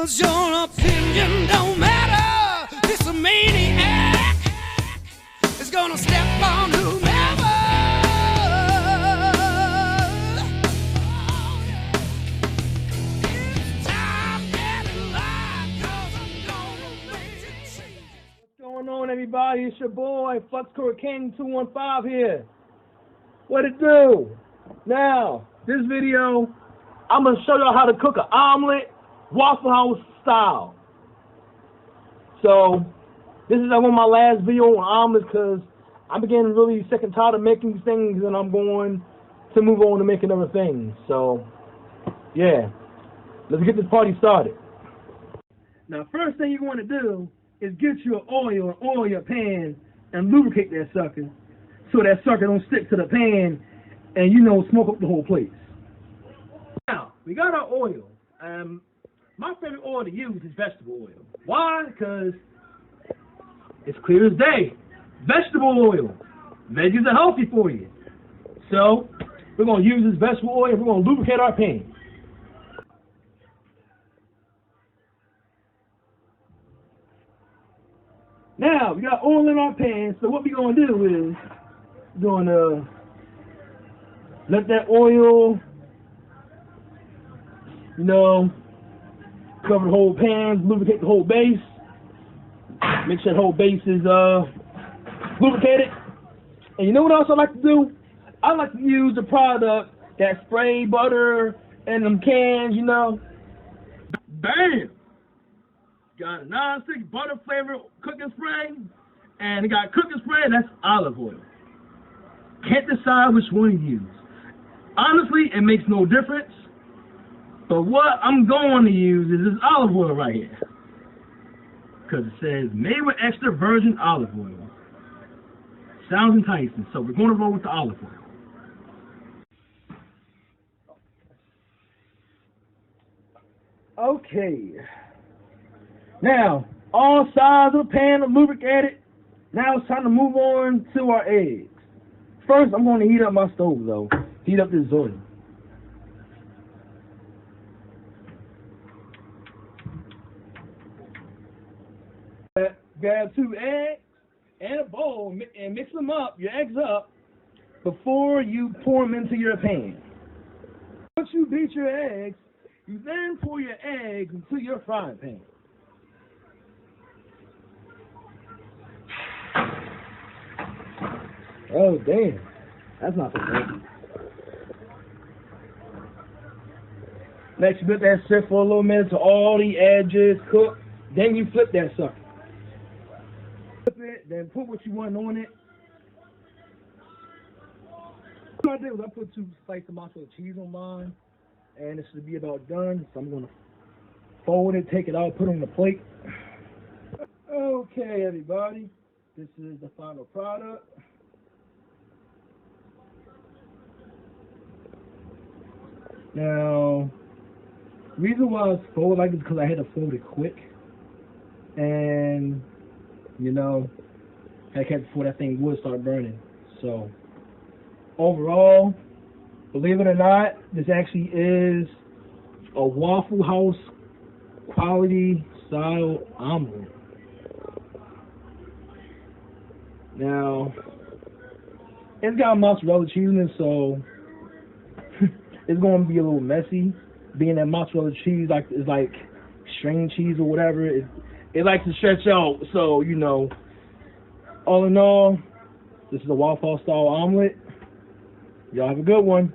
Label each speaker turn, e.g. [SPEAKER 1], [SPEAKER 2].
[SPEAKER 1] 'cause your opinion don't matter. This a maniac is gonna step on whomever. It's time getting light, 'cause I'm gonna make it change.
[SPEAKER 2] What's going on, everybody? It's your boy Flux Core King 215 here. What it do? Now, this video, I'm gonna show y'all how to cook an omelet, Waffle House style. So, this is one of my last video on omelets because I'm getting really sick and tired of making these things, and I'm going to move on to making other things. So, yeah, let's get this party started. Now, first thing you want to do is get your oil and oil your pan and lubricate that sucker so that sucker don't stick to the pan and, smoke up the whole place. Now, we got our oil. My favorite oil to use is vegetable oil. Why? Because it's clear as day. Vegetable oil. Veggies are healthy for you. So, we're going to use this vegetable oil and we're going to lubricate our pan. Now, we got oil in our pan, so what we're going to do is we're going to let that oil, cover the whole pan, lubricate the whole base. Make sure the whole base is lubricated. And you know what else I like to do? I like to use the product that spray butter and them cans, Bam! Got a non-stick butter flavored cooking spray, and it got cooking spray, and that's olive oil. Can't decide which one to use. Honestly, it makes no difference. But what I'm going to use is this olive oil right here. Because it says, made with extra virgin olive oil. Sounds enticing, so we're going to roll with the olive oil. Okay. Now, all sides of the pan are lubricated. Now it's time to move on to our eggs. First, I'm going to heat up my stove, though. Heat up this oil. Grab 2 eggs and a bowl and mix them up, your eggs up, before you pour them into your pan. Once you beat your eggs, you then pour your eggs into your frying pan. Oh, damn. That's not so good. Next, you let that sit for a little minute till all the edges cook. Then you flip that sucker. Flip it, then put what you want on it. What I did was I put 2 slices of mozzarella cheese on mine. And this should be about done. So I'm going to fold it, take it out, put it on the plate. Okay, everybody. This is the final product. Now, the reason why it's folded like this is because I had to fold it quick. And, I kept before that thing would start burning. So, overall, believe it or not, this actually is a Waffle House quality style omelet. Now, it's got mozzarella cheese in it, so it's going to be a little messy. Being that mozzarella cheese is like string cheese or whatever, it likes to stretch out. So, all in all, this is a Waffle House style omelet. Y'all have a good one.